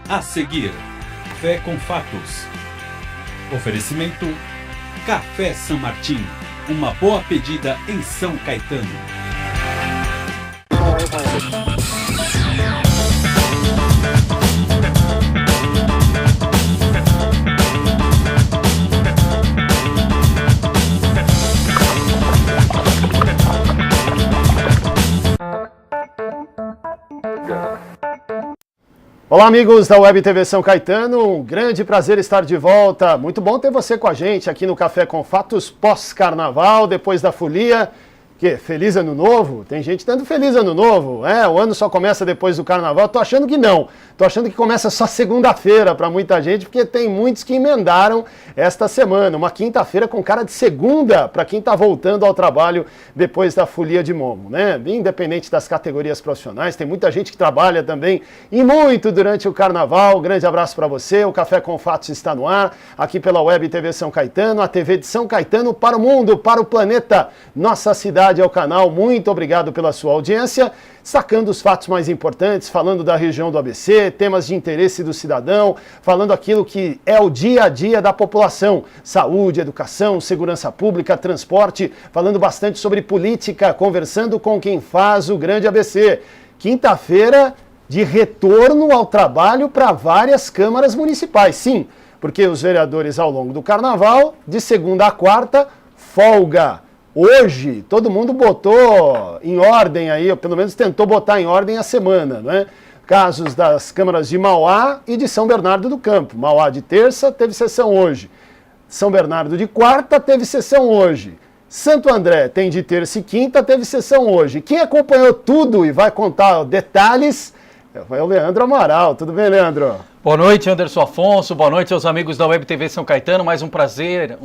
A seguir, Fé com Fatos. Oferecimento Café São Martim, uma boa pedida em São Caetano. Olá, amigos da Web TV São Caetano, um grande prazer estar de volta. Muito bom ter você com a gente aqui no Café com Fatos pós-carnaval, depois da folia. Que feliz ano novo? Tem gente dando feliz ano novo, o ano só começa depois do carnaval. Tô achando que não, tô achando que começa só segunda-feira para muita gente, porque tem muitos que emendaram esta semana, uma quinta-feira com cara de segunda para quem tá voltando ao trabalho depois da folia de Momo, né? Independente das categorias profissionais, tem muita gente que trabalha também e muito durante o carnaval. Grande abraço para você. O Café com Fatos está no ar, aqui pela Web TV São Caetano, a TV de São Caetano para o mundo, para o planeta, nossa cidade ao canal. Muito obrigado pela sua audiência, sacando os fatos mais importantes, falando da região do ABC, temas de interesse do cidadão, falando aquilo que é o dia a dia da população, saúde, educação, segurança pública, transporte, falando bastante sobre política, conversando com quem faz o grande ABC. Quinta-feira de retorno ao trabalho para várias câmaras municipais, sim, porque os vereadores ao longo do carnaval, de segunda a quarta, folga. Hoje, todo mundo botou em ordem aí, ou pelo menos tentou botar em ordem a semana, né? Casos das câmaras de Mauá e de São Bernardo do Campo. Mauá de terça teve sessão hoje. São Bernardo de quarta teve sessão hoje. Santo André tem de terça e quinta, teve sessão hoje. Quem acompanhou tudo e vai contar detalhes é o Leandro Amaral. Tudo bem, Leandro? Boa noite, Anderson Afonso, boa noite aos amigos da Web TV São Caetano, mais um prazer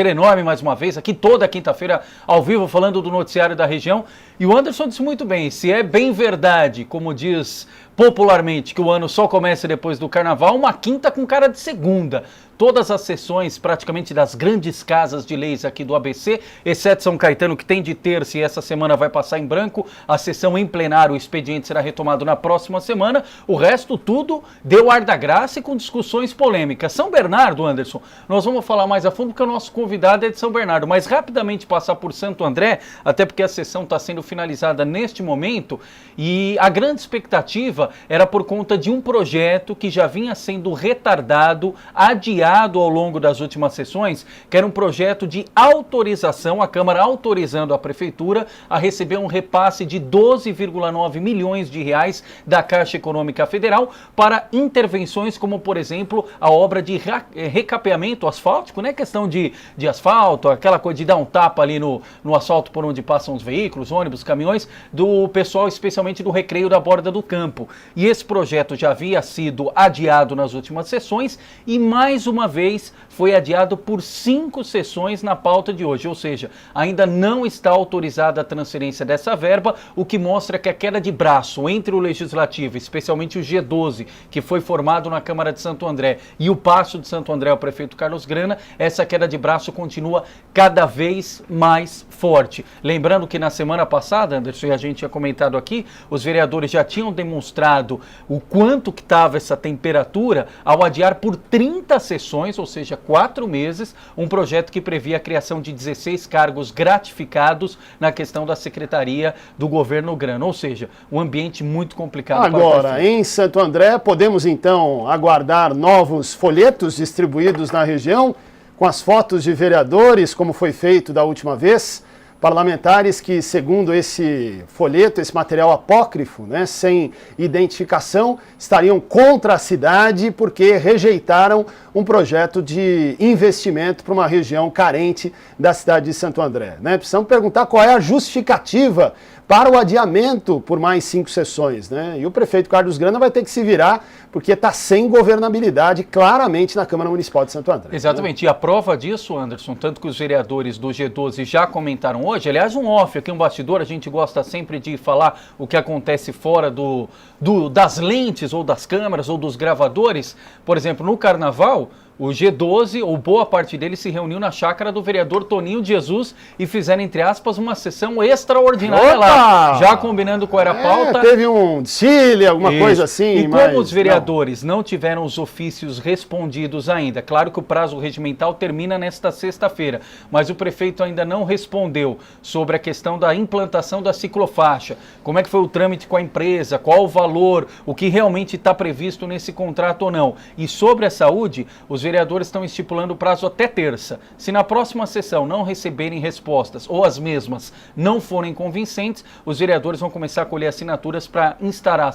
enorme mais uma vez, aqui toda quinta-feira ao vivo, falando do noticiário da região. E o Anderson disse muito bem, se é bem verdade, como diz popularmente, que o ano só começa depois do carnaval, uma quinta com cara de segunda. Todas as sessões, praticamente das grandes casas de leis aqui do ABC, exceto São Caetano, que tem de terça e essa semana vai passar em branco, a sessão em plenário, o expediente será retomado na próxima semana, o resto tudo deu ar da graça e com discussões polêmicas. São Bernardo, Anderson, nós vamos falar mais a fundo porque o nosso convidado é de São Bernardo, mas rapidamente passar por Santo André, até porque a sessão está sendo finalizada neste momento e a grande expectativa era por conta de um projeto que já vinha sendo retardado, adiado ao longo das últimas sessões, que era um projeto de autorização, a Câmara autorizando a Prefeitura a receber um repasse de 12,9 milhões de reais da Caixa Econômica Federal para intervenções como, por exemplo, a obra de recapeamento asfáltico, né? Questão de asfalto, aquela coisa de dar um tapa ali no asfalto por onde passam os veículos, ônibus, caminhões, do pessoal, especialmente do Recreio da Borda do Campo. E esse projeto já havia sido adiado nas últimas sessões e mais uma vez foi adiado por 5 sessões na pauta de hoje, ou seja, ainda não está autorizada a transferência dessa verba, o que mostra que a queda de braço entre o Legislativo, especialmente o G12, que foi formado na Câmara de Santo André, e o Paço de Santo André, o prefeito Carlos Grana, essa queda de braço continua cada vez mais forte. Lembrando que na semana passada, Anderson, e a gente tinha comentado aqui, os vereadores já tinham demonstrado o quanto que estava essa temperatura ao adiar por 30 sessões, ou seja, 4 meses, um projeto que previa a criação de 16 cargos gratificados na questão da Secretaria do Governo Grana, ou seja, um ambiente muito complicado. Agora, em Santo André, podemos então aguardar novos folhetos distribuídos na região, com as fotos de vereadores, como foi feito da última vez, parlamentares que, segundo esse folheto, esse material apócrifo, né, sem identificação, estariam contra a cidade porque rejeitaram um projeto de investimento para uma região carente da cidade de Santo André, né? Precisamos perguntar qual é a justificativa para o adiamento por mais 5 sessões, né? E o prefeito Carlos Grana vai ter que se virar porque está sem governabilidade claramente na Câmara Municipal de Santo André. Exatamente, né? E a prova disso, Anderson, tanto que os vereadores do G12 já comentaram hoje, aliás, um off aqui, um bastidor, a gente gosta sempre de falar o que acontece fora das lentes ou das câmeras ou dos gravadores. Por exemplo, no Carnaval, O G12, ou boa parte dele, se reuniu na chácara do vereador Toninho de Jesus e fizeram, entre aspas, uma sessão extraordinária lá, já combinando qual era a pauta. Teve um desfile, alguma coisa assim. E como os vereadores não tiveram os ofícios respondidos ainda, claro que o prazo regimental termina nesta sexta-feira, mas o prefeito ainda não respondeu sobre a questão da implantação da ciclofaixa, como é que foi o trâmite com a empresa, qual o valor, o que realmente está previsto nesse contrato ou não. E sobre a saúde, os vereadores estão estipulando o prazo até terça. Se na próxima sessão não receberem respostas ou as mesmas não forem convincentes, os vereadores vão começar a colher assinaturas para instaurar,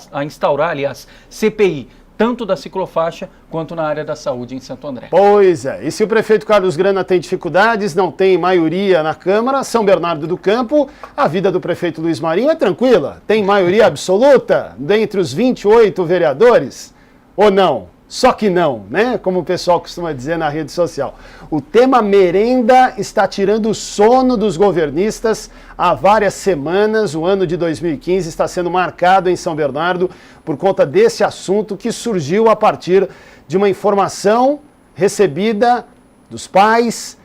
CPI, tanto da ciclofaixa quanto na área da saúde em Santo André. Pois é, e se o prefeito Carlos Grana tem dificuldades, não tem maioria na Câmara, São Bernardo do Campo, a vida do prefeito Luiz Marinho é tranquila. Tem maioria absoluta dentre os 28 vereadores? Ou não? Só que não, né? Como o pessoal costuma dizer na rede social. O tema merenda está tirando o sono dos governistas há várias semanas. O ano de 2015 está sendo marcado em São Bernardo por conta desse assunto que surgiu a partir de uma informação recebida dos pais,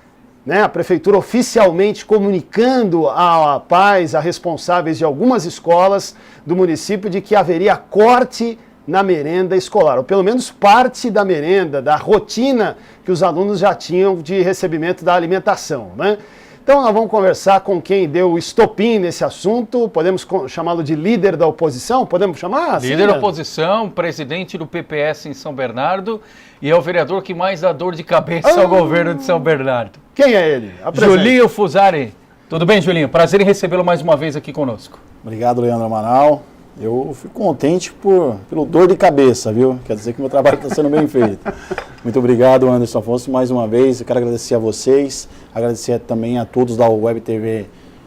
né? A prefeitura oficialmente comunicando a pais, a responsáveis de algumas escolas do município de que haveria corte na merenda escolar, ou pelo menos parte da merenda, da rotina que os alunos já tinham de recebimento da alimentação, né? Então nós vamos conversar com quem deu o estopim nesse assunto, podemos chamá-lo de líder da oposição, podemos chamar assim? Líder da oposição, presidente do PPS em São Bernardo e é o vereador que mais dá dor de cabeça ao governo de São Bernardo. Quem é ele? Julinho Fusari. Tudo bem, Julinho? Prazer em recebê-lo mais uma vez aqui conosco. Obrigado, Leandro Amaral. Eu fico contente pelo dor de cabeça, viu? Quer dizer que meu trabalho está sendo bem feito. Muito obrigado, Anderson Afonso, mais uma vez. Eu quero agradecer a vocês, agradecer também a todos da Web TV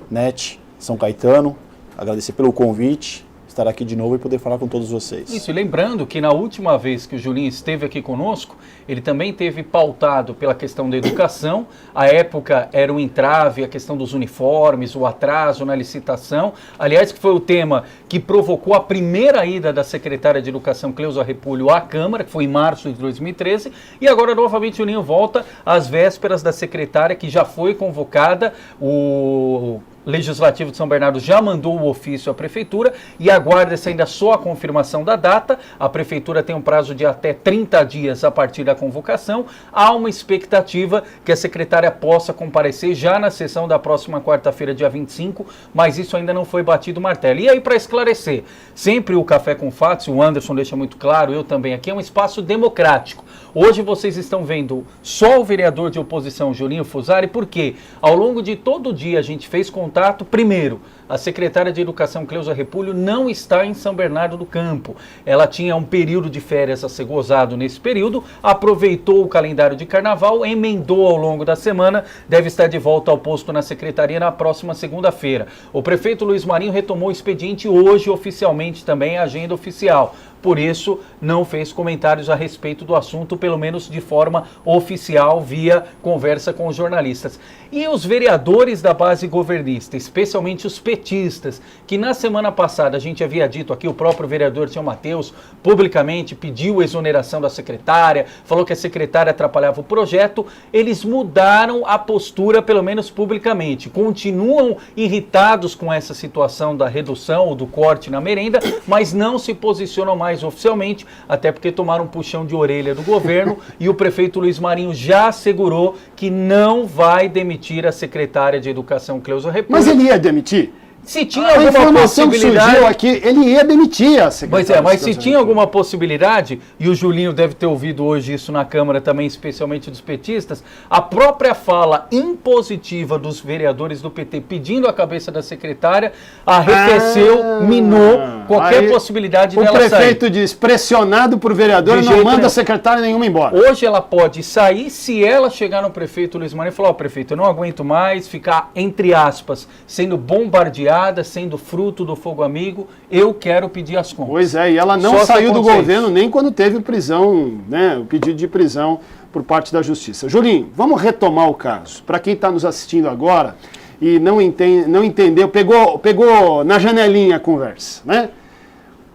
Net São Caetano, agradecer pelo convite, estar aqui de novo e poder falar com todos vocês. Isso, e lembrando que na última vez que o Julinho esteve aqui conosco, ele também teve pautado pela questão da educação. À época era o entrave, a questão dos uniformes, o atraso na licitação. Aliás, que foi o tema que provocou a primeira ida da secretária de Educação, Cleusa Repulho, à Câmara, que foi em março de 2013. E agora, novamente, o Julinho volta às vésperas da secretária, que já foi convocada. O Legislativo de São Bernardo já mandou o ofício à Prefeitura e aguarda-se ainda só a confirmação da data. A Prefeitura tem um prazo de até 30 dias a partir da convocação. Há uma expectativa que a secretária possa comparecer já na sessão da próxima quarta-feira, dia 25, mas isso ainda não foi batido o martelo. E aí, para esclarecer, sempre o Café com Fatos, o Anderson deixa muito claro, eu também aqui, é um espaço democrático. Hoje vocês estão vendo só o vereador de oposição, Julinho Fusari, porque ao longo de todo o dia a gente fez contato. Primeiro, a secretária de Educação, Cleusa Repulho, não está em São Bernardo do Campo. Ela tinha um período de férias a ser gozado nesse período, aproveitou o calendário de carnaval, emendou ao longo da semana, deve estar de volta ao posto na secretaria na próxima segunda-feira. O prefeito Luiz Marinho retomou o expediente hoje oficialmente também, a agenda oficial. Por isso, não fez comentários a respeito do assunto, pelo menos de forma oficial, via conversa com os jornalistas. E os vereadores da base governista, especialmente os petistas, que na semana passada a gente havia dito aqui, o próprio vereador Tião Mateus publicamente pediu exoneração da secretária, falou que a secretária atrapalhava o projeto, eles mudaram a postura, pelo menos publicamente. Continuam irritados com essa situação da redução ou do corte na merenda, mas não se posicionam mais oficialmente, até porque tomaram um puxão de orelha do governo e o prefeito Luiz Marinho já assegurou que não vai demitir a secretária de Educação, Cleusa Repulho. Mas ele ia demitir? Se tinha alguma informação possibilidade, que surgiu aqui, ele ia demitir a secretária. Mas se tinha alguma possibilidade, e o Julinho deve ter ouvido hoje isso na Câmara também, especialmente dos petistas, a própria fala impositiva dos vereadores do PT pedindo a cabeça da secretária arrefeceu, minou qualquer possibilidade dela sair. O prefeito diz, pressionado por vereador, não manda a secretária nenhuma embora. Hoje ela pode sair se ela chegar no prefeito Luiz Marinho e falar, prefeito, eu não aguento mais ficar, entre aspas, sendo bombardeado, sendo fruto do fogo amigo, eu quero pedir as contas. Pois é, e ela não saiu do governo nem quando teve prisão, né, o pedido de prisão por parte da Justiça. Julinho, vamos retomar o caso. Para quem está nos assistindo agora e não entendeu, pegou na janelinha a conversa, né?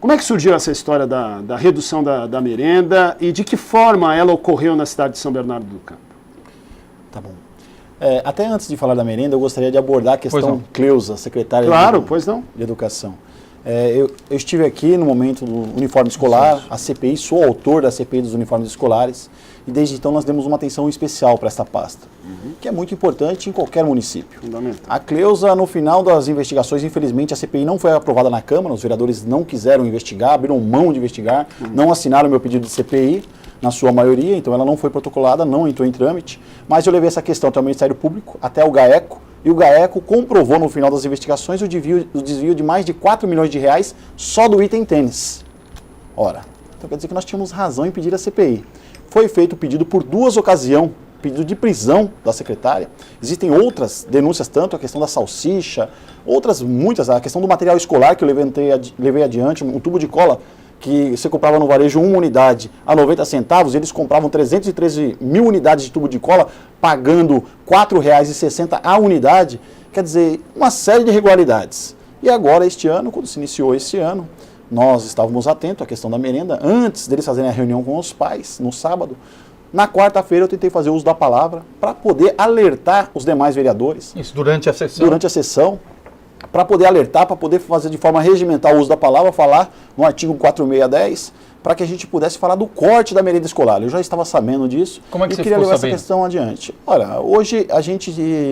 Como é que surgiu essa história da redução da merenda e de que forma ela ocorreu na cidade de São Bernardo do Campo? Tá bom. Até antes de falar da merenda, eu gostaria de abordar a questão Cleusa, secretária de Educação. Eu estive aqui no momento do uniforme escolar, a CPI, sou autor da CPI dos uniformes escolares, e desde então nós demos uma atenção especial para esta pasta, que é muito importante em qualquer município. Fundamental. A Cleusa, no final das investigações, infelizmente a CPI não foi aprovada na Câmara, os vereadores não quiseram investigar, abriram mão de investigar, não assinaram o meu pedido de CPI, na sua maioria, então ela não foi protocolada, não entrou em trâmite, mas eu levei essa questão até o Ministério Público, até o GAECO, e o GAECO comprovou no final das investigações o desvio de mais de 4 milhões de reais só do item tênis. Ora, então quer dizer que nós tínhamos razão em pedir a CPI. Foi feito o pedido por 2 ocasiões, pedido de prisão da secretária. Existem outras denúncias, tanto a questão da salsicha, outras muitas, a questão do material escolar que eu levei adiante, um tubo de cola que você comprava no varejo uma unidade a 90 centavos, eles compravam 313 mil unidades de tubo de cola, pagando R$ 4,60 a unidade, quer dizer, uma série de irregularidades. E agora, este ano, quando se iniciou esse ano, nós estávamos atentos à questão da merenda, antes deles fazerem a reunião com os pais, no sábado. Na quarta-feira eu tentei fazer uso da palavra para poder alertar os demais vereadores. Isso, durante a sessão? Durante a sessão, para poder alertar, para poder fazer de forma regimental o uso da palavra, falar no artigo 4610, para que a gente pudesse falar do corte da merenda escolar. Eu já estava sabendo disso. Como é que e você queria ficou levar sabendo? essa questão adiante. Olha, hoje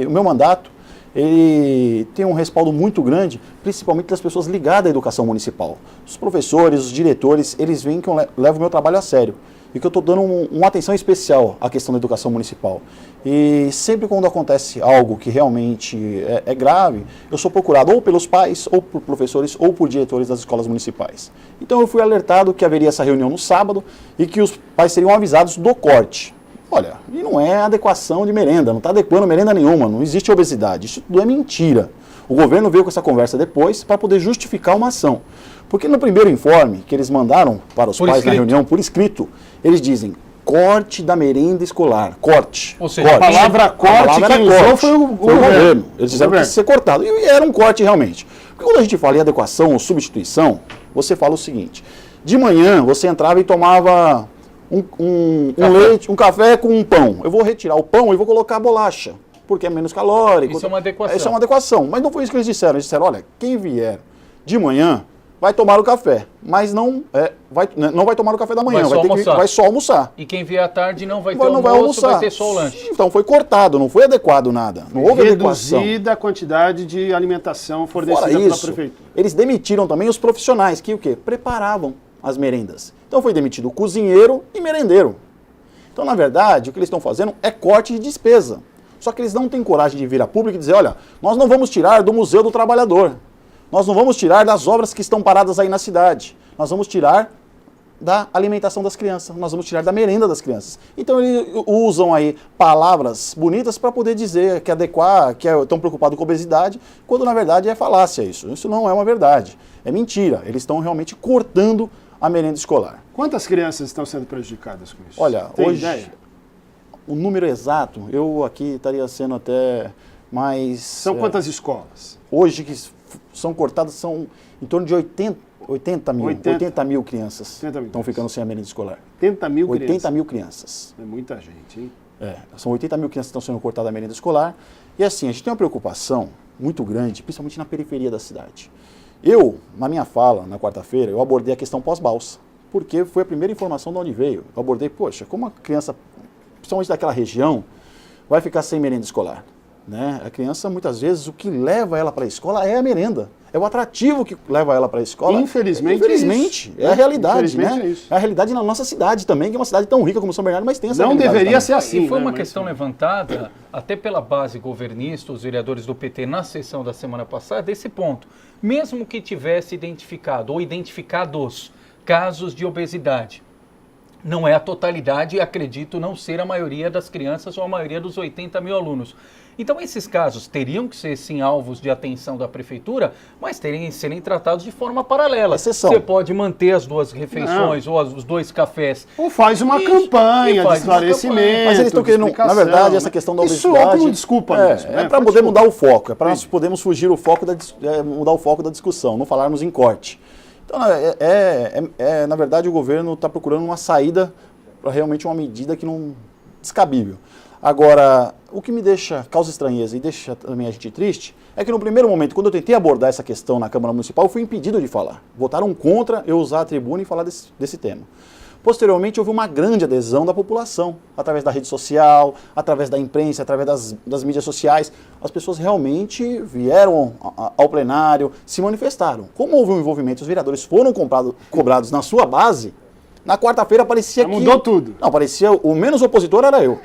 o meu mandato, ele tem um respaldo muito grande, principalmente das pessoas ligadas à educação municipal. Os professores, os diretores, eles veem que eu levo o meu trabalho a sério e que eu estou dando uma atenção especial à questão da educação municipal. E sempre quando acontece algo que realmente é grave, eu sou procurado ou pelos pais, ou por professores, ou por diretores das escolas municipais. Então eu fui alertado que haveria essa reunião no sábado e que os pais seriam avisados do corte. Olha, e não é adequação de merenda, não está adequando merenda nenhuma, não existe obesidade, isso tudo é mentira. O governo veio com essa conversa depois para poder justificar uma ação. Porque no primeiro informe que eles mandaram para os pais na reunião, por escrito, eles dizem corte da merenda escolar, corte. Ou seja, corte. A palavra corte quem usou foi o governo. Eles disseram que ia ser cortado, e era um corte realmente. Porque quando a gente fala em adequação ou substituição, você fala o seguinte, de manhã você entrava e tomava leite, um café com um pão. Eu vou retirar o pão e vou colocar a bolacha, porque é menos calórico. Isso é uma adequação. Isso é uma adequação, mas não foi isso que eles disseram. Eles disseram, olha, quem vier de manhã vai tomar o café, mas não vai tomar o café da manhã, vai só almoçar. E quem vier à tarde não vai ter almoço, vai ter só o lanche. Então foi cortado, não foi adequado nada. Não houve adequação. Reduzida a quantidade de alimentação fornecida pela prefeitura. Eles demitiram também os profissionais que o quê? Preparavam as merendas. Então foi demitido o cozinheiro e merendeiro. Então, na verdade, o que eles estão fazendo é corte de despesa. Só que eles não têm coragem de vir a público e dizer, olha, nós não vamos tirar do Museu do Trabalhador. Nós não vamos tirar das obras que estão paradas aí na cidade. Nós vamos tirar da alimentação das crianças. Nós vamos tirar da merenda das crianças. Então eles usam aí palavras bonitas para poder dizer que adequar, que estão preocupados com obesidade, quando na verdade é falácia isso. Isso não é uma verdade. É mentira. Eles estão realmente cortando a merenda escolar. Quantas crianças estão sendo prejudicadas com isso? Olha, tem hoje, ideia? O número exato, eu aqui estaria sendo até mais... São quantas escolas? Hoje que são cortadas, são em torno de 80 mil crianças estão ficando sem a merenda escolar. 80 mil 80 crianças? mil crianças. É muita gente, hein? São 80 mil crianças que estão sendo cortadas a merenda escolar. E assim, a gente tem uma preocupação muito grande, principalmente na periferia da cidade. Eu, na minha fala, na quarta-feira, eu abordei a questão pós-balsa, porque foi a primeira informação de onde veio. Eu abordei, poxa, como uma criança, principalmente daquela região, vai ficar sem merenda escolar? Né? A criança, muitas vezes, o que leva ela para a escola é a merenda. É o atrativo que leva ela para a escola. Infelizmente, é a realidade, né? É isso. É a realidade na nossa cidade também, que é uma cidade tão rica como São Bernardo, mas tem essa realidade. Não deveria ser assim. E foi uma questão levantada, até pela base governista, os vereadores do PT, na sessão da semana passada, desse ponto. Mesmo que tivesse identificado ou identificados casos de obesidade, não é a totalidade e acredito não ser a maioria das crianças ou a maioria dos 80 mil alunos. Então esses casos teriam que ser sim alvos de atenção da prefeitura, mas serem tratados de forma paralela. Exceção. Você pode manter as duas refeições ou os dois cafés. Ou faz uma campanha de esclarecimento. Mas eles estão querendo, na verdade, essa questão da obesidade... Isso desculpa mesmo. É para poder mudar o foco, é para nós podermos fugir mudar o foco da discussão, não falarmos em corte. Então, na verdade, o governo está procurando uma saída para realmente uma medida que não descabível. Agora, o que me causa estranheza e deixa também a gente triste, é que no primeiro momento, quando eu tentei abordar essa questão na Câmara Municipal, eu fui impedido de falar. Votaram contra eu usar a tribuna e falar desse tema. Posteriormente, houve uma grande adesão da população, através da rede social, através da imprensa, através das mídias sociais. As pessoas realmente vieram ao plenário, se manifestaram. Como houve um envolvimento, os vereadores foram cobrados na sua base, na quarta-feira parecia que... Mudou tudo. Não, parecia o menos opositor era eu.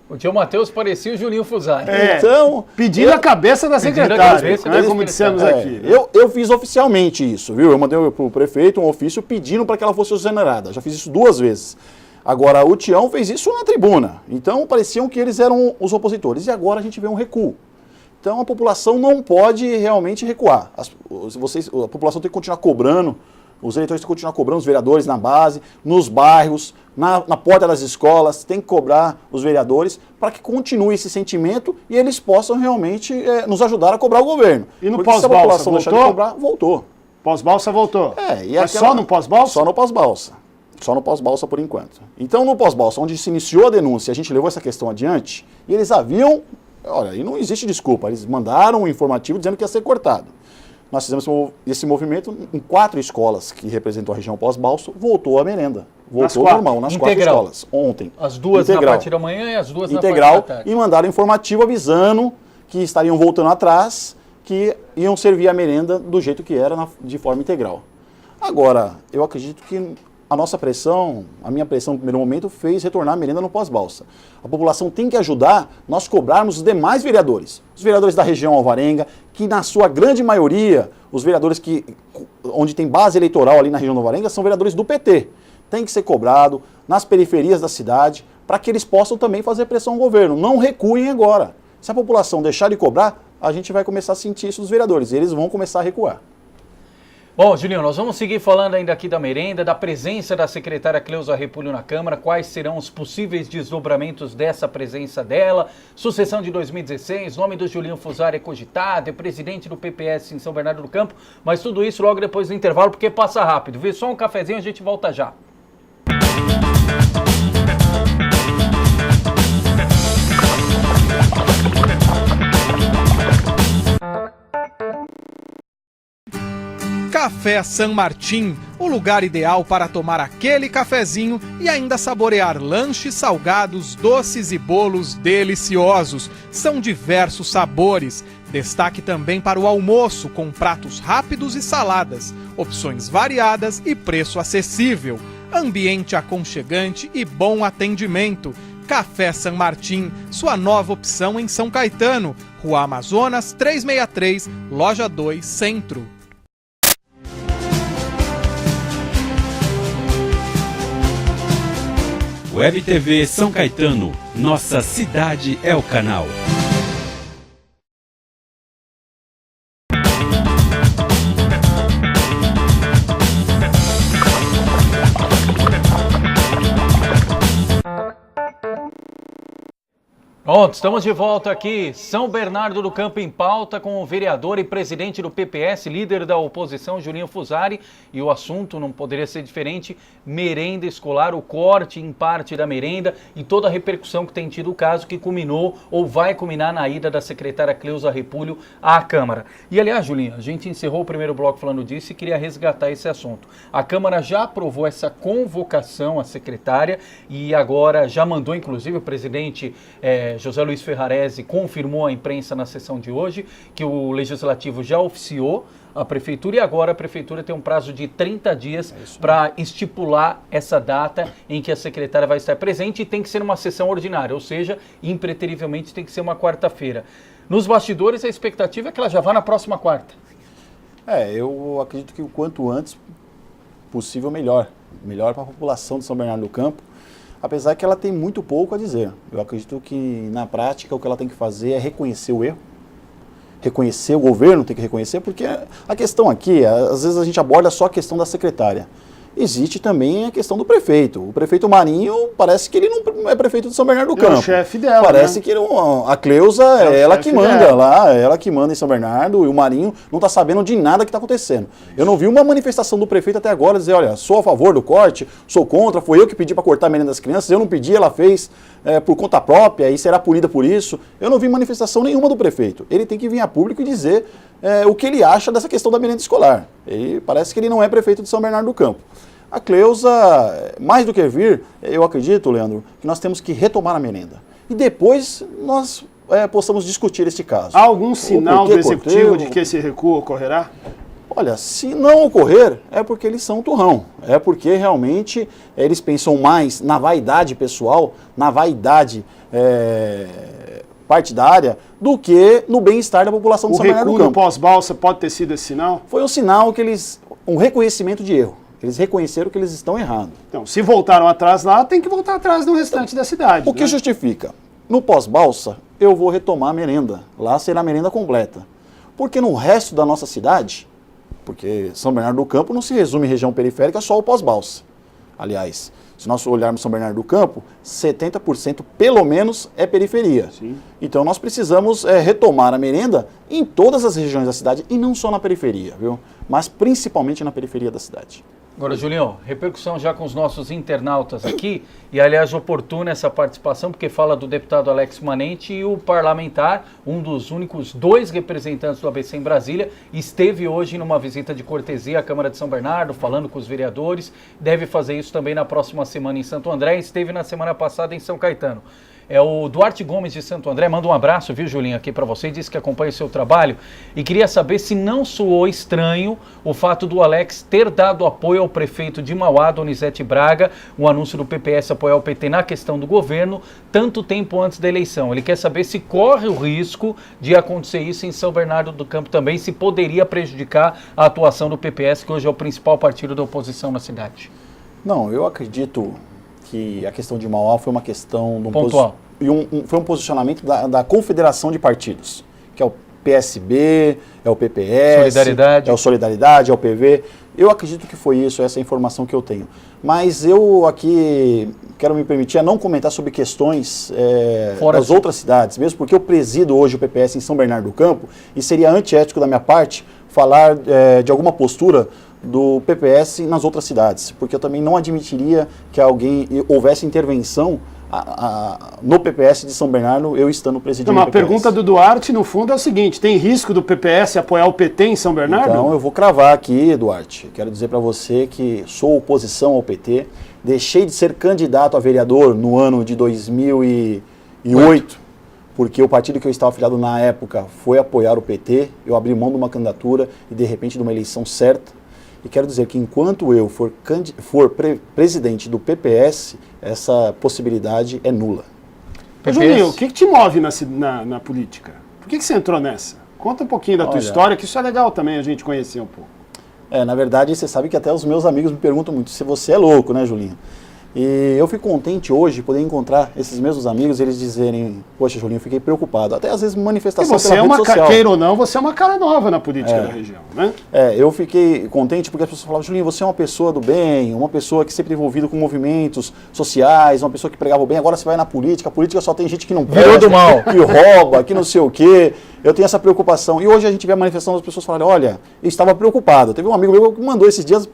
O tio Matheus parecia o Julinho Fusari. Então, pedindo a cabeça da secretária, como dissemos aqui. Eu fiz oficialmente isso, viu? Eu mandei para o prefeito um ofício pedindo para que ela fosse exonerada. Já fiz isso 2 vezes. Agora, o Tião fez isso na tribuna. Então, pareciam que eles eram os opositores. E agora a gente vê um recuo. Então, a população não pode realmente recuar. A população tem que continuar cobrando. Os eleitores têm que continuar cobrando os vereadores na base, nos bairros, na porta das escolas, tem que cobrar os vereadores para que continue esse sentimento e eles possam realmente nos ajudar a cobrar o governo. E no pós-balsa, se a população deixar de cobrar, voltou. Pós-balsa voltou. Mas só no pós-balsa? Só no pós-balsa. Só no pós-balsa por enquanto. Então, no pós-balsa, onde se iniciou a denúncia, a gente levou essa questão adiante, e eles haviam... Olha, e não existe desculpa, eles mandaram um informativo dizendo que ia ser cortado. Nós fizemos esse movimento em 4 escolas que representam a região pós-balsa, voltou a merenda. Voltou normal, nas 4 escolas, ontem. As 2 na parte da manhã e as 2 na parte da tarde. E mandaram informativo avisando que estariam voltando atrás, que iam servir a merenda do jeito que era, de forma integral. Agora, eu acredito que a nossa pressão, a minha pressão no primeiro momento, fez retornar a merenda no pós-balsa. A população tem que ajudar nós cobrarmos os demais vereadores. Os vereadores da região alvarenga, que na sua grande maioria, os vereadores onde tem base eleitoral ali na região do Alvarenga, são vereadores do PT. Tem que ser cobrado nas periferias da cidade, para que eles possam também fazer pressão ao governo. Não recuem agora. Se a população deixar de cobrar, a gente vai começar a sentir isso dos vereadores. Eles vão começar a recuar. Bom, Julinho, nós vamos seguir falando ainda aqui da merenda, da presença da secretária Cleusa Repúlio na Câmara, quais serão os possíveis desdobramentos dessa presença dela, sucessão de 2016, nome do Julinho Fusari é cogitado, é presidente do PPS em São Bernardo do Campo, mas tudo isso logo depois do intervalo, porque passa rápido. Vê só um cafezinho, a gente volta já. Café San Martín, o lugar ideal para tomar aquele cafezinho e ainda saborear lanches salgados, doces e bolos deliciosos. São diversos sabores. Destaque também para o almoço, com pratos rápidos e saladas, opções variadas e preço acessível. Ambiente aconchegante e bom atendimento. Café San Martín, sua nova opção em São Caetano, Rua Amazonas 363, Loja 2, Centro. Web TV São Caetano, nossa cidade é o canal. Pronto, estamos de volta aqui, São Bernardo do Campo em pauta com o vereador e presidente do PPS, líder da oposição, Julinho Fusari, e o assunto não poderia ser diferente, merenda escolar, o corte em parte da merenda e toda a repercussão que tem tido o caso que culminou ou vai culminar na ida da secretária Cleusa Repúlio à Câmara. E aliás, Julinho, a gente encerrou o primeiro bloco falando disso e queria resgatar esse assunto. A Câmara já aprovou essa convocação à secretária e agora já mandou, inclusive, o presidente José Luiz Ferrarese confirmou à imprensa na sessão de hoje que o Legislativo já oficiou a Prefeitura e agora a Prefeitura tem um prazo de 30 dias para estipular essa data em que a secretária vai estar presente e tem que ser uma sessão ordinária, ou seja, impreterivelmente tem que ser uma quarta-feira. Nos bastidores a expectativa é que ela já vá na próxima quarta. Eu acredito que o quanto antes possível melhor. Melhor para a população de São Bernardo do Campo. Apesar que ela tem muito pouco a dizer. Eu acredito que, na prática, o que ela tem que fazer é reconhecer o erro. Reconhecer, o governo tem que reconhecer, porque a questão aqui, às vezes a gente aborda só a questão da secretária. existe também a questão do prefeito. O prefeito Marinho parece que ele não é prefeito de São Bernardo do Campo. É o chefe dela, parece, né? que a Cleusa é ela que manda dela. lá, é ela que manda em São Bernardo, e o Marinho não está sabendo de nada que está acontecendo. Eu não vi uma manifestação do prefeito até agora dizer, olha, sou a favor do corte, sou contra, foi eu que pedi para cortar a merenda das crianças, eu não pedi, ela fez por conta própria e será punida por isso. Eu não vi manifestação nenhuma do prefeito. Ele tem que vir a público e dizer o que ele acha dessa questão da merenda escolar. Parece que ele não é prefeito de São Bernardo do Campo. A Cleusa, mais do que vir, eu acredito, Leandro, que nós temos que retomar a merenda. E depois nós possamos discutir este caso. Há algum sinal do Executivo corteu, de que esse recuo ocorrerá? Olha, se não ocorrer, é porque eles são turrão. É porque realmente eles pensam mais na vaidade pessoal, na vaidade partidária, do que no bem-estar da população de São Bernardo do Campo. O recuo no pós-balsa pode ter sido esse sinal? Foi um sinal que um reconhecimento de erro. Eles reconheceram que eles estão errados. Então, se voltaram atrás lá, tem que voltar atrás no restante da cidade. O que justifica? No pós-balsa, eu vou retomar a merenda. Lá será a merenda completa. Porque no resto da nossa cidade, porque São Bernardo do Campo não se resume em região periférica só o pós-balsa. Aliás, se nós olharmos São Bernardo do Campo, 70% pelo menos é periferia. Sim. Então nós precisamos retomar a merenda em todas as regiões da cidade e não só na periferia, viu? Mas principalmente na periferia da cidade. Agora, Julião, repercussão já com os nossos internautas aqui, e aliás oportuna essa participação, porque fala do deputado Alex Manente e o parlamentar, um dos únicos 2 representantes do ABC em Brasília, esteve hoje numa visita de cortesia à Câmara de São Bernardo, falando com os vereadores, deve fazer isso também na próxima semana em Santo André, esteve na semana passada em São Caetano. É o Duarte Gomes de Santo André, manda um abraço, viu, Julinho, aqui para você, disse que acompanha o seu trabalho e queria saber se não soou estranho o fato do Alex ter dado apoio ao prefeito de Mauá, Donizete Braga, o anúncio do PPS apoiar o PT na questão do governo, tanto tempo antes da eleição. Ele quer saber se corre o risco de acontecer isso em São Bernardo do Campo também, se poderia prejudicar a atuação do PPS, que hoje é o principal partido da oposição na cidade. Não, eu acredito que a questão de Mauá foi uma questão de pontual. Foi um posicionamento da confederação de partidos, que é o PSB, é o PPS, Solidariedade. É o Solidariedade, é o PV. Eu acredito que foi isso, essa é a informação que eu tenho. Mas eu aqui quero me permitir a não comentar sobre questões das outras cidades, mesmo porque eu presido hoje o PPS em São Bernardo do Campo e seria antiético da minha parte falar de alguma postura do PPS nas outras cidades, porque eu também não admitiria que houvesse intervenção no PPS de São Bernardo, eu estando presidindo o PPS. A pergunta do Duarte, no fundo, é o seguinte, tem risco do PPS apoiar o PT em São Bernardo? Então, eu vou cravar aqui, Duarte, quero dizer para você que sou oposição ao PT, deixei de ser candidato a vereador no ano de 2008, porque o partido que eu estava afiliado na época foi apoiar o PT, eu abri mão de uma candidatura e, de repente, de uma eleição certa. E quero dizer que enquanto eu for presidente do PPS, essa possibilidade é nula. Juninho, o que te move na política? Por que você entrou nessa? Conta um pouquinho da tua história, que isso é legal também a gente conhecer um pouco. Na verdade, você sabe que até os meus amigos me perguntam muito se você é louco, né, Julinho? E eu fico contente hoje de poder encontrar esses mesmos amigos e eles dizerem, poxa, Julinho, eu fiquei preocupado. Até às vezes manifestação pela rede social. Queira ou não, você é uma cara nova na política da região, né? Eu fiquei contente porque as pessoas falavam, Julinho, você é uma pessoa do bem, uma pessoa que sempre envolvida com movimentos sociais, uma pessoa que pregava o bem, agora você vai na política, a política só tem gente que não presta, do mal, que rouba, que não sei o quê. Eu tenho essa preocupação. E hoje a gente vê a manifestação das pessoas falarem, olha, eu estava preocupado. Teve um amigo meu que mandou esses dias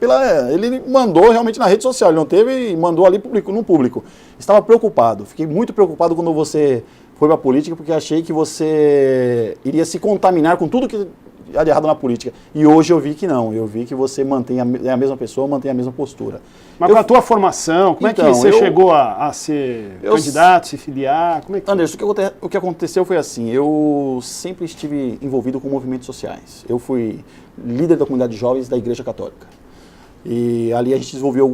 ele mandou realmente na rede social, ele não teve e mandou ali no público. Estava preocupado. Fiquei muito preocupado quando você foi para a política, porque achei que você iria se contaminar com tudo que há de errado na política. E hoje eu vi que não. Eu vi que você mantém a mesma pessoa, mantém a mesma postura. Mas com a tua formação, como é que você chegou a ser candidato, se filiar? Como é que... Anderson, o que aconteceu foi assim, eu sempre estive envolvido com movimentos sociais. Eu fui líder da comunidade de jovens da Igreja Católica. E ali a gente desenvolveu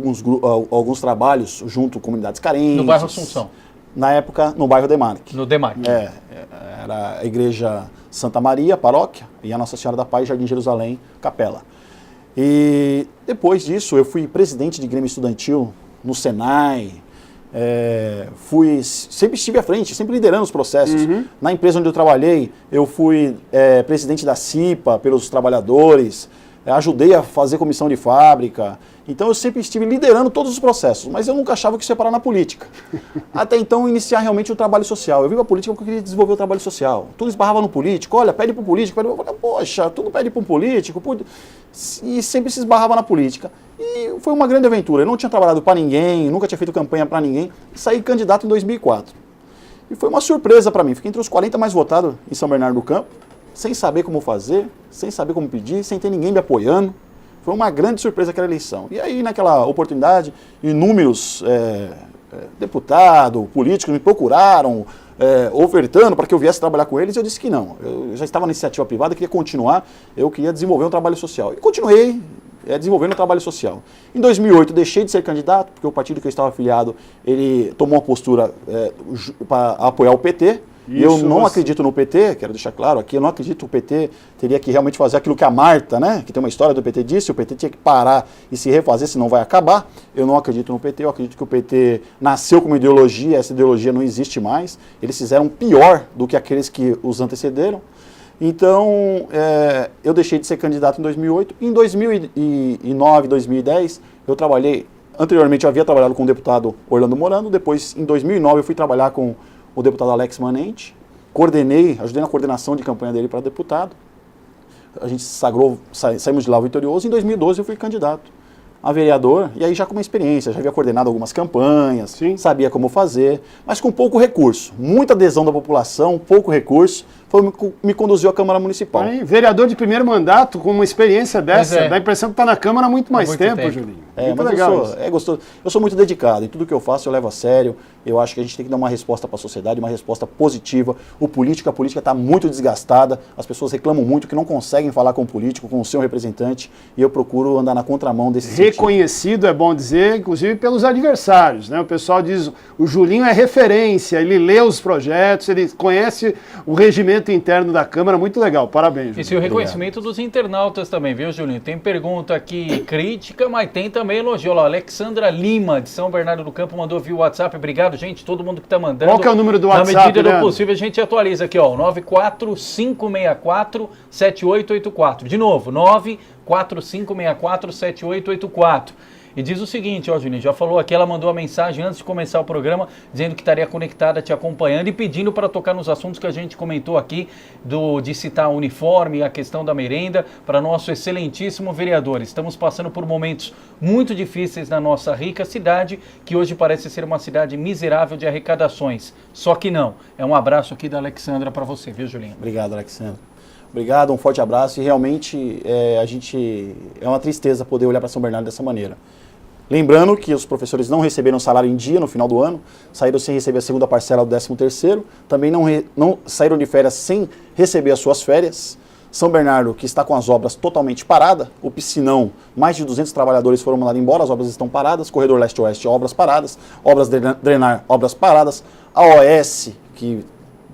alguns trabalhos junto com comunidades carentes. No bairro Assunção? Na época, no bairro Demarque. No Demarque. Era a Igreja Santa Maria, paróquia, e a Nossa Senhora da Paz, Jardim Jerusalém, capela. E depois disso, eu fui presidente de Grêmio Estudantil no Senai, sempre estive à frente, sempre liderando os processos. Na empresa onde eu trabalhei, eu fui presidente da CIPA, pelos trabalhadores, ajudei a fazer comissão de fábrica. Então eu sempre estive liderando todos os processos, mas eu nunca achava que isso ia parar na política. Até então iniciar realmente o trabalho social. Eu vim para a política porque eu queria desenvolver o trabalho social. Tudo esbarrava no político, olha, pede para o político, pede para... Poxa, tudo pede para um político. E sempre se esbarrava na política. E foi uma grande aventura. Eu não tinha trabalhado para ninguém, nunca tinha feito campanha para ninguém. E saí candidato em 2004. E foi uma surpresa para mim. Fiquei entre os 40 mais votados em São Bernardo do Campo, sem saber como fazer, sem saber como pedir, sem ter ninguém me apoiando. Foi uma grande surpresa aquela eleição. E aí, naquela oportunidade, inúmeros deputados, políticos me procuraram, ofertando para que eu viesse trabalhar com eles, e eu disse que não. Eu já estava na iniciativa privada, queria continuar, eu queria desenvolver um trabalho social. E continuei desenvolvendo um trabalho social. Em 2008, deixei de ser candidato, porque o partido que eu estava afiliado, ele tomou uma postura para apoiar o PT. E eu não acredito no PT, quero deixar claro aqui, eu não acredito que o PT teria que realmente fazer aquilo que a Marta, né, que tem uma história do PT disse, o PT tinha que parar e se refazer, senão vai acabar. Eu não acredito no PT, eu acredito que o PT nasceu com uma ideologia, essa ideologia não existe mais, eles fizeram pior do que aqueles que os antecederam. Então, eu deixei de ser candidato em 2008, em 2009, 2010, eu trabalhei, anteriormente eu havia trabalhado com o deputado Orlando Morando, depois em 2009 eu fui trabalhar com o deputado Alex Manente, ajudei na coordenação de campanha dele para deputado. A gente saímos de lá vitorioso. Em 2012 eu fui candidato a vereador, e aí já com uma experiência, já havia coordenado algumas campanhas, Sim. Sabia como fazer, mas com pouco recurso. Muita adesão da população, pouco recurso, me conduziu à Câmara Municipal. Aí, vereador de primeiro mandato, com uma experiência dessa, dá a impressão que está na Câmara há muito mais tempo, Julinho. Muito mas legal. É gostoso. Eu sou muito dedicado, em tudo que eu faço eu levo a sério. Eu acho que a gente tem que dar uma resposta para a sociedade, uma resposta positiva. A política está muito desgastada, as pessoas reclamam muito que não conseguem falar com o político, com o seu representante, e eu procuro andar na contramão desse sentido. Reconhecido, é bom dizer, inclusive pelos adversários, né? O pessoal diz, o Julinho é referência, ele lê os projetos, ele conhece o regimento interno da Câmara, muito legal, parabéns, Julinho. E o reconhecimento dos internautas também, viu, Julinho? Tem pergunta aqui crítica, mas tem também elogio. Olha, Alexandra Lima, de São Bernardo do Campo, mandou via WhatsApp. Obrigado, gente, todo mundo que está mandando. Qual que é o número do WhatsApp, Na medida do Leandro? possível, a gente atualiza aqui, ó, 94564-7884. De novo, 94564-7884. E diz o seguinte, ó, Juninho, já falou aqui, ela mandou a mensagem antes de começar o programa, dizendo que estaria conectada, te acompanhando e pedindo para tocar nos assuntos que a gente comentou aqui, de citar o uniforme, a questão da merenda, para nosso excelentíssimo vereador. Estamos passando por momentos muito difíceis na nossa rica cidade, que hoje parece ser uma cidade miserável de arrecadações. Só que não. É um abraço aqui da Alexandra para você, viu, Julinho? Obrigado, Alexandre. Obrigado, um forte abraço. E realmente é uma tristeza poder olhar para São Bernardo dessa maneira. Lembrando que os professores não receberam salário em dia no final do ano, saíram sem receber a segunda parcela do 13º, também não saíram de férias sem receber as suas férias. São Bernardo, que está com as obras totalmente paradas, o Piscinão, mais de 200 trabalhadores foram mandados embora, as obras estão paradas, Corredor Leste-Oeste, obras paradas, obras drenar, obras paradas, a OS, que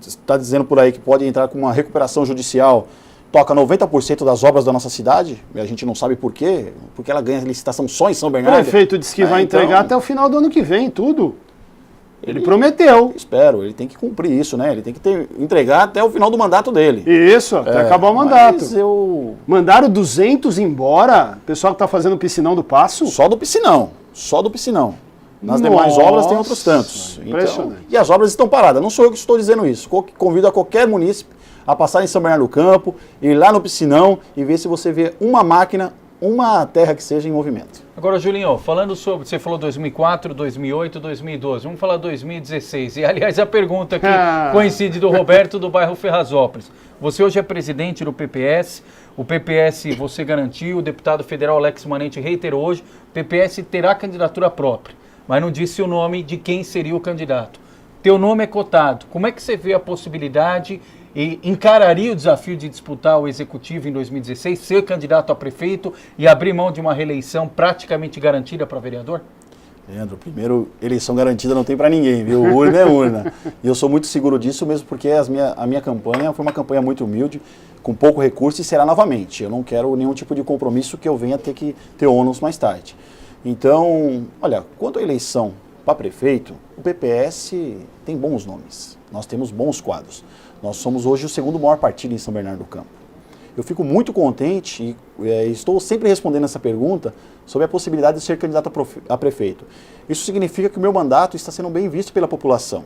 está dizendo por aí que pode entrar com uma recuperação judicial, toca 90% das obras da nossa cidade, e a gente não sabe por quê, porque ela ganha licitação só em São Bernardo. O prefeito disse que vai entregar até o final do ano que vem, tudo. Ele prometeu. Espero, ele tem que cumprir isso, né? Ele tem que entregar até o final do mandato dele. Isso, até acabar o mandato. Mas Mandaram 200 embora, o pessoal que está fazendo o Piscinão do Passo? Só do Piscinão. Nas demais obras tem outros tantos. Impressionante. E as obras estão paradas. Não sou eu que estou dizendo isso. Convido a qualquer munícipe a passar em São Bernardo do Campo, ir lá no Piscinão e ver se você vê uma máquina, uma terra que seja em movimento. Agora, Julinho, falando sobre, você falou 2004, 2008, 2012, vamos falar 2016. E, aliás, a pergunta que coincide do Roberto do bairro Ferrazópolis. Você hoje é presidente do PPS, o PPS você garantiu, o deputado federal Alex Manente reiterou hoje, o PPS terá candidatura própria, mas não disse o nome de quem seria o candidato. Teu nome é cotado. Como é que você vê a possibilidade e encararia o desafio de disputar o executivo em 2016, ser candidato a prefeito e abrir mão de uma reeleição praticamente garantida para vereador? Leandro, primeiro, eleição garantida não tem para ninguém, viu? Urna é urna. E eu sou muito seguro disso mesmo porque a minha campanha foi uma campanha muito humilde, com pouco recurso e será novamente. Eu não quero nenhum tipo de compromisso que eu venha ter que ter ônus mais tarde. Então, olha, quanto à eleição para prefeito, o PPS tem bons nomes. Nós temos bons quadros. Nós somos hoje o segundo maior partido em São Bernardo do Campo. Eu fico muito contente e estou sempre respondendo essa pergunta sobre a possibilidade de ser candidato a prefeito. Isso significa que o meu mandato está sendo bem visto pela população.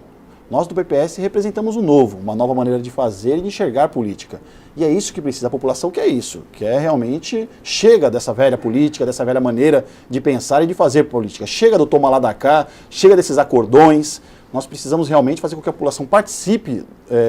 Nós do PPS representamos o novo, uma nova maneira de fazer e de enxergar política. E é isso que precisa, a população quer isso, quer realmente, chega dessa velha política, dessa velha maneira de pensar e de fazer política. Chega do toma lá da cá, chega desses acordões. Nós precisamos realmente fazer com que a população participe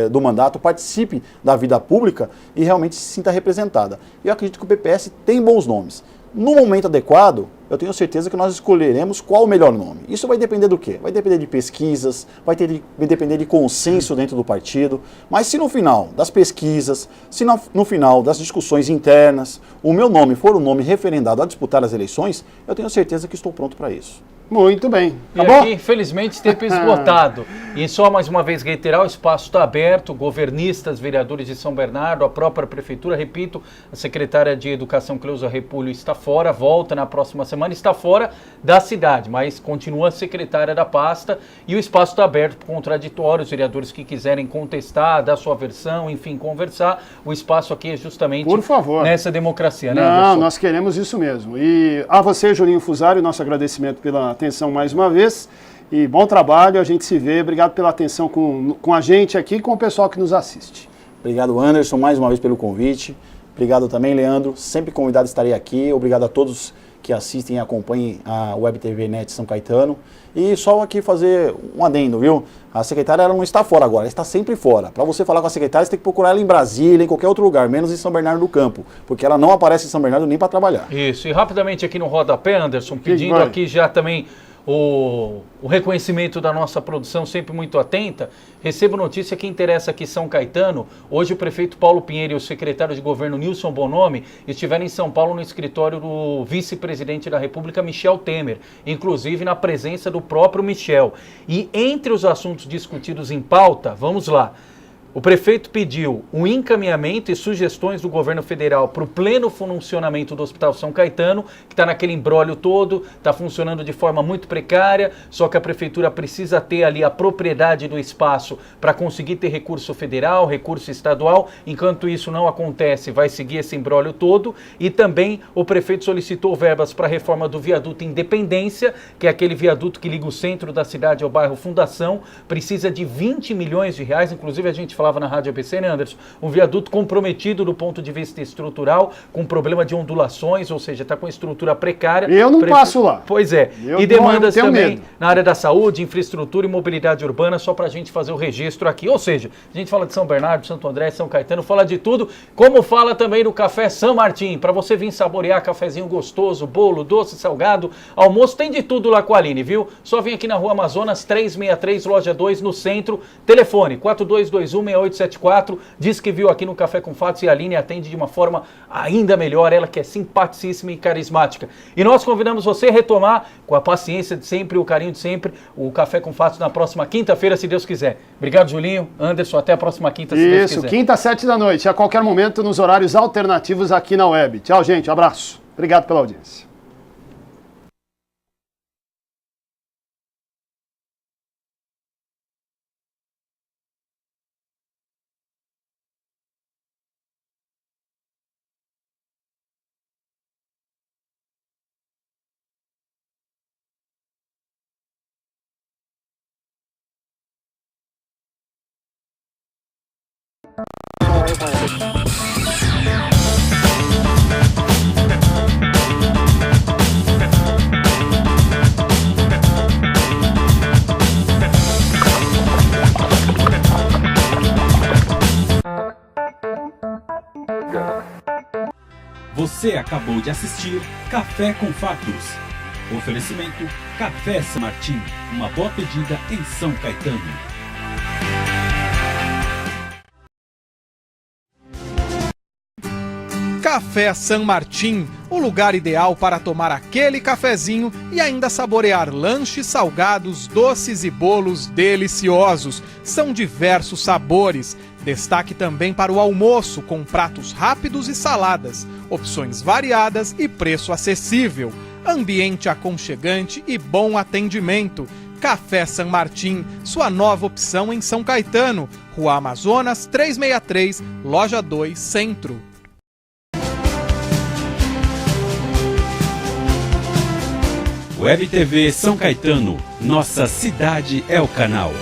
do mandato, participe da vida pública e realmente se sinta representada. Eu acredito que o PPS tem bons nomes. No momento adequado, eu tenho certeza que nós escolheremos qual o melhor nome. Isso vai depender do quê? Vai depender de pesquisas, vai depender de consenso dentro do partido, mas se no final das pesquisas, se no final das discussões internas, o meu nome for o nome referendado a disputar as eleições, eu tenho certeza que estou pronto para isso. Muito bem. E aqui, infelizmente, tempo esgotado. E só mais uma vez reiterar, o espaço está aberto, governistas, vereadores de São Bernardo, a própria prefeitura, repito, a secretária de Educação, Cleusa Repulho, está fora, volta na próxima semana, está fora da cidade, mas continua secretária da pasta e o espaço está aberto para contraditórios, vereadores que quiserem contestar, dar sua versão, enfim, conversar. O espaço aqui é justamente por favor, nessa democracia, né, Não, Anderson? nós queremos isso mesmo. E a você, Julinho Fusari, nosso agradecimento pela atenção mais uma vez e bom trabalho, a gente se vê, obrigado pela atenção com a gente aqui e com o pessoal que nos assiste. Obrigado, Anderson, mais uma vez pelo convite, obrigado também, Leandro, sempre convidado estarei aqui, obrigado a todos que assistem e acompanhem a Web TV Net São Caetano e só aqui fazer um adendo, viu? A secretária ela não está fora agora, ela está sempre fora. Para você falar com a secretária, você tem que procurar ela em Brasília, em qualquer outro lugar, menos em São Bernardo do Campo, porque ela não aparece em São Bernardo nem para trabalhar. Isso, e rapidamente aqui no rodapé, Anderson, pedindo aqui já também o reconhecimento da nossa produção, sempre muito atenta. Recebo notícia que interessa aqui São Caetano. Hoje o prefeito Paulo Pinheiro e o secretário de governo Nilson Bonomi estiveram em São Paulo no escritório do vice-presidente da República, Michel Temer, inclusive na presença do próprio Michel. E entre os assuntos discutidos em pauta, vamos lá. O prefeito pediu um encaminhamento e sugestões do governo federal para o pleno funcionamento do Hospital São Caetano, que está naquele imbróglio todo, está funcionando de forma muito precária, só que a prefeitura precisa ter ali a propriedade do espaço para conseguir ter recurso federal, recurso estadual. Enquanto isso não acontece, vai seguir esse imbróglio todo. E também o prefeito solicitou verbas para a reforma do viaduto Independência, que é aquele viaduto que liga o centro da cidade ao bairro Fundação, precisa de 20 milhões de reais, inclusive a gente falava na Rádio ABC, né, Anderson? Um viaduto comprometido do ponto de vista estrutural, com problema de ondulações, ou seja, está com estrutura precária. E eu não passo lá. Pois é. E demandas também na área da saúde, infraestrutura e mobilidade urbana, só para a gente fazer o registro aqui. Ou seja, a gente fala de São Bernardo, Santo André, São Caetano, fala de tudo, como fala também do Café São Martim, para você vir saborear cafezinho gostoso, bolo, doce, salgado, almoço, tem de tudo lá com a Aline, viu? Só vem aqui na Rua Amazonas, 363, loja 2, no centro, telefone 4221-6874, diz que viu aqui no Café com Fatos e a Aline atende de uma forma ainda melhor, ela que é simpaticíssima e carismática. E nós convidamos você a retomar, com a paciência de sempre, o carinho de sempre, o Café com Fatos na próxima quinta-feira, se Deus quiser. Obrigado, Julinho, Anderson, até a próxima quinta, se Deus quiser. Isso, quinta, 7 da noite, a qualquer momento, nos horários alternativos aqui na web. Tchau, gente, abraço. Obrigado pela audiência. Você acabou de assistir Café com Fatos. Oferecimento Café São Martim, uma boa pedida em São Caetano. Café São Martim, o lugar ideal para tomar aquele cafezinho e ainda saborear lanches, salgados, doces e bolos deliciosos. São diversos sabores. Destaque também para o almoço, com pratos rápidos e saladas, opções variadas e preço acessível. Ambiente aconchegante e bom atendimento. Café São Martim, sua nova opção em São Caetano. Rua Amazonas 363, loja 2, Centro. Web TV São Caetano, nossa cidade é o canal.